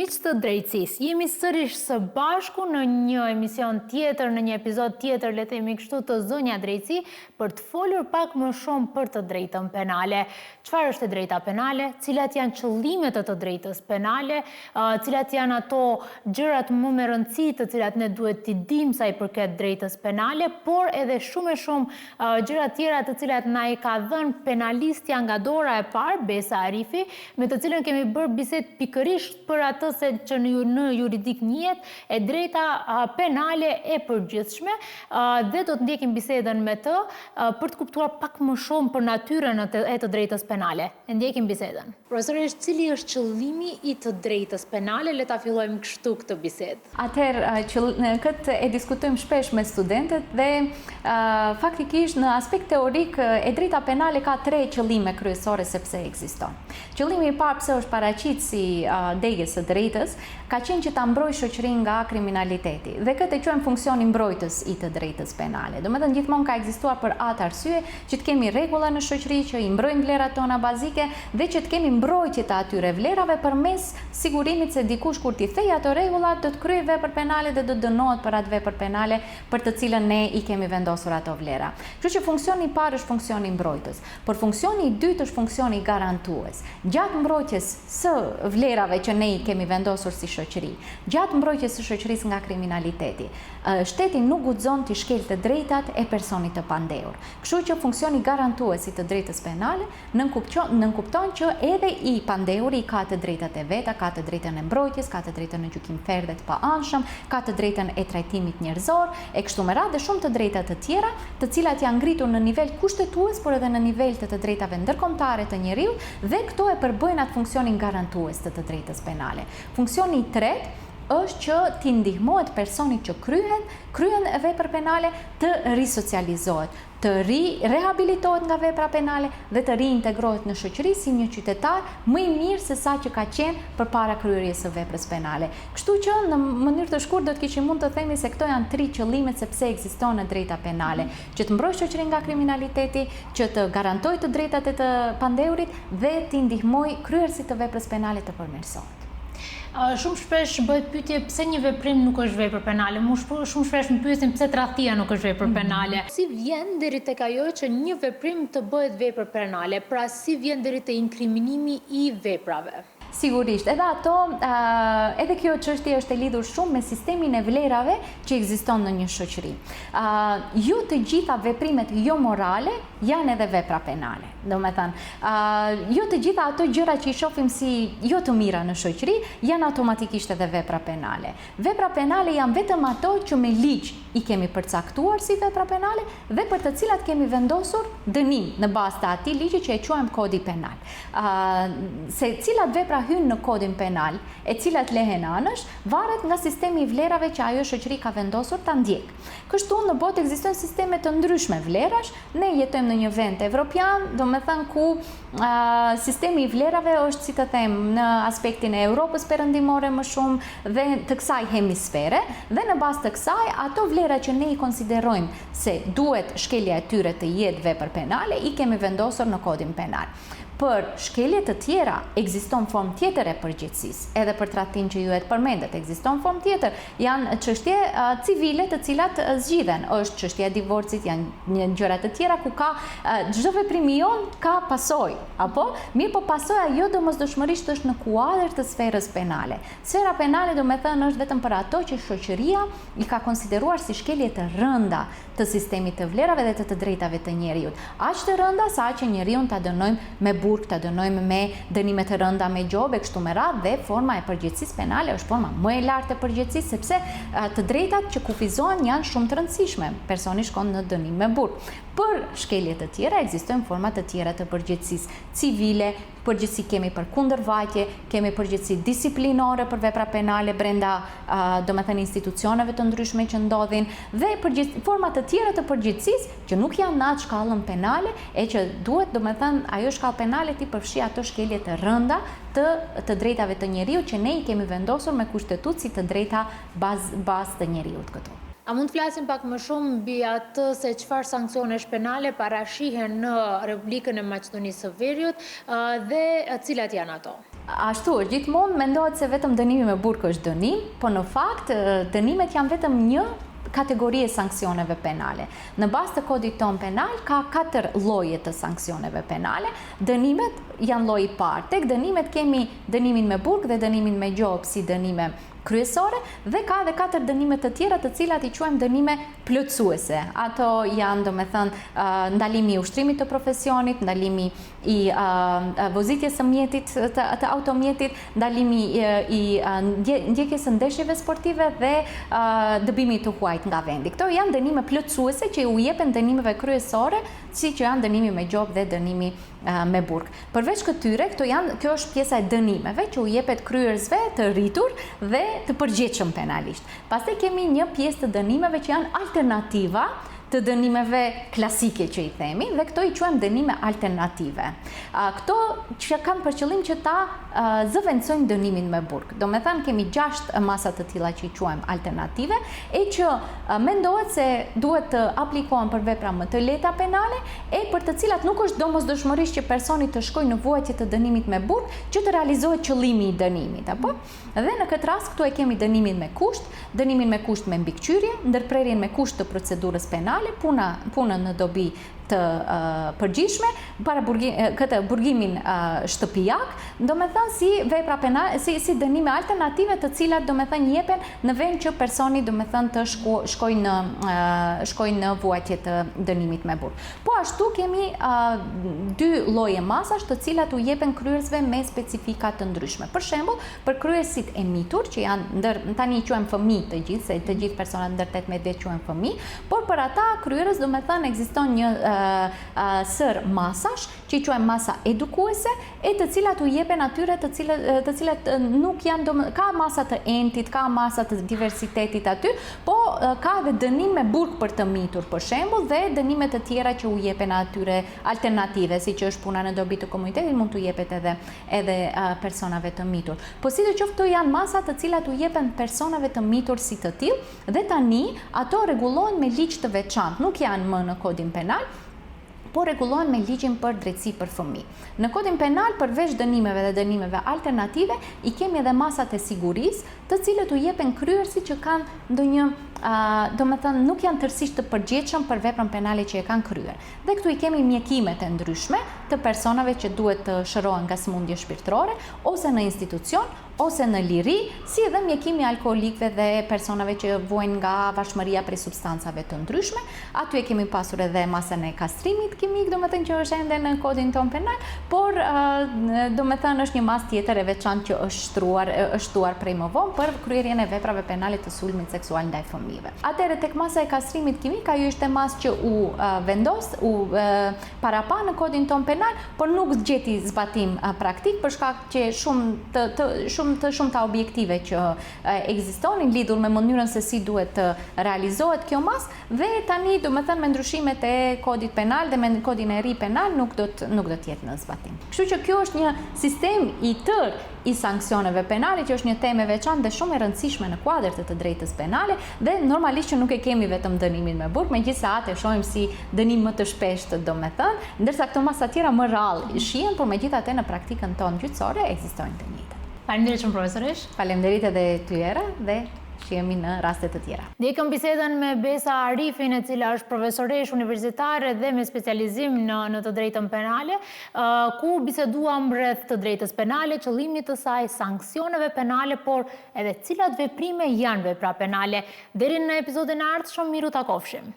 Miq të drejtësisë, jemi sërish së bashku në një emision tjetër, në një epizod tjetër, le të themi kështu, të Zonja Drejtësi, për të folur pak më shumë për të drejtën penale. Çfarë është e drejta penale? Cilat janë qëllimet e të drejtës penale? Cilat janë ato gjërat më me rëndësi të cilat ne duhet t'i dimë sa i përket drejtës penale, por edhe shumë e shumë gjëra tjera të cilat na i ka dhënë penalistja nga dora e parë, Besa Arifi, me të cilën kemi bërë bisedë pikërisht për atë se që në juridik njihet e drejta penale e përgjithshme dhe do të ndjekim bisedën me të për të kuptuar pak më shumë për natyrën e të drejtës penale. E ndjekim bisedën. Profesoresh, cili është qëllimi i të drejtës penale? Le ta fillojmë kështu këtë bisedë. Atëherë, këtë e diskutojmë shpesh me studentët dhe faktikisht në aspekt teorik e drejta penale ka 3 qëllime kryesore sepse ekziston. Qëllimi i parë pse është paraqitur si degës së drejtës ka qenë që ta mbrojë shoqërinë nga kriminaliteti. Dhe këtë e quajmë funksionin mbrojtës i të drejtës penale. Domethënë gjithmonë ka ekzistuar për atë arsye që të kemi rregulla në shoqëri që i mbrojnë vlerat tona bazike dhe që të kemi mbrojtje të atyre vlerave përmes sigurimit se dikush kur t'i thej ato rregulla do të kryejë vepër penale dhe do të dënohet për atë vepër penale për të cilën ne i kemi vendosur ato vlera. Kështu që funksioni i parë është funksioni mbrojtës, por funksioni i dytë është funksioni garantues. Gjatë mbrojtjes së vlerave që ne i kemi vendosur si shoqëri, gjatë mbrojtjes së shoqërisë nga kriminaliteti, shteti nuk guxon të shkelte drejtat e personit të pandehur. Kështu që funksioni garantues i të drejtës penale nënkupton që edhe i pandehuri ka të drejtat e veta, ka të drejtën e mbrojtjes, ka të drejtën e gjykim ferë dhe të paanshëm, ka të drejtën e trajtimit njerëzor, e kështu me radhë dhe shumë të drejta të tjera, të cilat janë ngritur në nivel kushtetues, por edhe në nivel të drejtave ndërkombëtare të njeriut, dhe këto e përbëjnë atë funksionin garantues të drejtës penale. Funksioni i tretë është që t'i ndihmohet personit që kryen vepër penale të risocializohet, të rehabilitohet nga vepra penale dhe të reintegrohet në shoqëri si një qytetar më i mirë se sa që ka qenë përpara kryerjes së veprës penale. Kështu që në mënyrë të shkurtër do të kishim mund të themi se këto janë 3 qëllimet sepse ekziston në drejta penale, që të mbrojë shoqërinë nga kriminaliteti, që të garantojë të drejtat e të pandehurit dhe t'i ndihmojë kryerësit të veprës penale të përmirësohet. Shumë shpesh bëhet pyetje pse një veprim nuk është vepër penale. Shumë shpesh më pyesin pse tradhtia nuk është vepër penale. Si vjen deri tek ajo që një veprim të bëhet vepër penale? Pra si vjen deri te inkriminimi i veprave? Sigurisht, edhe ato, edhe kjo çështje është e lidhur shumë me sistemin e vlerave që ekziston në një shoqëri. Jo të gjitha veprimet jo morale janë edhe vepra penale. Domethënë, jo të gjitha ato gjëra që i shohim si jo të mira në shoqëri janë automatikisht edhe vepra penale. Vepra penale janë vetëm ato që me ligj i kemi përcaktuar si vepra penale dhe për të cilat kemi vendosur dënim në bazë të atij ligji që e quajmë kodi penal. Se cilat vepra hynë në kodin penal e cilat lehen anësh, varet nga sistemi i vlerave që ajo shoqëri ka vendosur ta ndjek. Kështu në botë ekzistojnë sisteme të ndryshme vlerash, ne jetojmë në një vend evropian, domethënë ku sistemi i vlerave është, si të them, në aspektin e Europës perëndimore më shumë dhe të kësaj hemisfere, dhe në bazë të kësaj ato vlera që ne i konsiderojmë se duhet shkelja e tyre të jetë vepër penale, i kemi vendosur në kodin penal. Për shkelje të tjera ekziston formë tjetër e përgjegjësisë, edhe për tradhtinë që ju e përmendet, ekziston formë tjetër, janë çështje civile të cilat zgjidhen, është çështja e divorcit, janë gjëra të tjera ku ka çdo veprim i jon ka pasojë, apo mirë po pasoja jo domosdoshmërisht është në kuadër të sferës penale. Sfera penale domethënë është vetëm për ato që shoqëria i ka konsideruar si shkelje të rënda të sistemit të vlerave dhe të drejtave të njeriut. Aq të rënda sa që njeriun ta dënojmë me burg, ta dënojmë me dënime të rënda me gjobe, kështu me radhë, dhe forma e përgjegjësisë penale është forma më e lartë e përgjegjësisë sepse të drejtat që kufizohen janë shumë të rëndësishme. Personi shkon në dënim me burg. Për shkelje të tjera ekzistojnë forma të tjera të përgjegjësisë civile, përgjegjësi kemi për kundërvajtje, kemi përgjegjësi disiplinore për vepra penale brenda domethënë institucioneve të ndryshme që ndodhin dhe forma të tjera të përgjegjësisë që nuk janë në atë shkallën penale e që duhet domethënë ajo shkallë penale ti përfshi ato shkelje të rënda të drejtave të njeriut që ne i kemi vendosur me kushtetut si të drejta bazë të njeriut këtu. A mund të flasim pak më shumë mbi atë se çfarë sanksionesh penale parashihen në Republikën e Maqedonisë së Veriut dhe cilat janë ato? Ashtu është, gjithmonë mendohet se vetëm dënimi me burg është dënim, por në fakt dënimet janë vetëm një kategori e sanksioneve penale. Në bazë të kodit ton penal ka 4 lloje të sanksioneve penale. Dënimet janë lloji i parë. Tek dënimet kemi dënimin me burg dhe dënimin me gjop si dënime kryesore dhe ka edhe 4 dënime të tjera të cilat i quajmë dënime plotësuese. Ato janë domethënë ndalimi i ushtrimit të profesionit, ndalimi i vozitjes së mjetit të automjetit, ndalimi i ndjekjes së ndeshjeve sportive dhe dëbimi të huajt nga vendi. Këto janë dënime plotësuese që u jepen dënimeve kryesore, si që janë dënimi me gjop dhe dënimi me burg. Përveç këtyre, kjo është pjesa e dënimeve që u jepet kryerësve të rritur dhe të përgjegjshëm penalisht. Pastaj kemi një pjesë të dënimeve që janë alternativa të dënimeve klasike që i themi, dhe këto i quajmë dënime alternative. Këto që kanë për qëllim që ta zëvendësojnë dënimin me burg. Do me thënë kemi 6 masa të tilla që i quajmë alternative, e që mendohet se duhet të aplikohen për vepra më të lehta penale, e për të cilat nuk është domosdoshmërisht që personi të shkojë në vuajtje të dënimit me burg, që të realizohet qëllimi i dënimit, apo? Dhe në këtë rast këtu e kemi dënimin me kusht, dënimin me kusht me mbikëqyrje, ndërprerjen me kusht të procedurës penale, punën në dobi të përgjithshme, para këtë burgimin shtëpiak, do me thënë si vepra penale, si dënime alternative të cilat do me thënë jepen në vend që personi do me thënë të shkojnë në vuajtje të dënimit me burg. Po ashtu kemi 2 lloje masash të cilat u jepen kryerësve me specifika të ndryshme. Për shembull, për kryerësit e mitur, që janë tani i quajmë fëmijë të gjithë, se të gjithë personat ndër 18 vjeç quajmë fëmijë, por për ata kryerës do me thënë ekziston një sër masash, që i quajmë masa edukuese, e të cilat u jepen atyre të cilat nuk janë, ka masa të entit, ka masa të diversitetit aty, po ka edhe dënim me burg për të mitur, për shembull, dhe dënime të tjera që u jepen atyre alternative, si që është puna në dobi të komunitetit, mund të jepet edhe personave të mitur. Po sidoqoftë këto janë masa të cilat u jepen personave të mitur si të tillë, dhe tani ato rregullohen me ligj të veçantë, nuk janë më në kodin penal, po rregullohen me ligjin për drejtësi për fëmijë. Në kodin penal, përveç dënimeve dhe dënimeve alternative, i kemi edhe masat e sigurisë, të cilët u jepen kryerësit që kanë ndonjë, do me thënë, nuk janë tërësisht të përgjegjshëm për veprën penale që e kanë kryer. Dhe këtu i kemi mjekimet e ndryshme të personave që duhet të shërohen nga sëmundje shpirtërore, ose në institucion, ose në liri, si edhe mjekimi alkoolikëve dhe personave që vuajnë nga vashmëria prej substancave të ndryshme. Aty e kemi pasur edhe masën e kastrimit kimik, do me thënë që është ende në kodin ton penal, por do me thënë është një masë tjetër e veçantë që është shtuar prej më vonë për kryerjen e veprave penale të sulmit seksual ndaj fëmijëve. Atëherë tek masa e kastrimit kimik, ajo ishte masë që u vendos, u parapa në kodin ton penal, por nuk gjeti zbatim praktik për shkak që shumë të objektive që ekzistonin lidhur me mënyrën se si duhet të realizohet kjo masë, dhe tani do me thënë me ndryshimet e kodit penal dhe me kodin e ri penal nuk do të jetë në zbatim. Kështu që kjo është një sistem i tërë i sanksioneve penale, që është një temë e veçantë dhe shumë e rëndësishme në kuadër të drejtës penale, dhe normalisht që nuk e kemi vetëm dënimin me burg, megjithatë e shohim si dënim më të shpeshtë, do me thënë, ndërsa këto masa tjera më rrallë shihen, por megjithatë në praktikën tonë gjyqësore ekzistojnë të njëjtat. Faleminderit shumë profesoresh. Faleminderit edhe tyre dhe shihemi në raste të tjera. Ndjekëm bisedën me Besa Arifin, e cila është profesoresh universitare dhe me specializim në të drejtën penale, ku biseduam rreth të drejtës penale, qëllimit të saj, sanksioneve penale, por edhe cilat veprime janë vepra penale. Deri në episodin e ardhshëm, miru takofshim.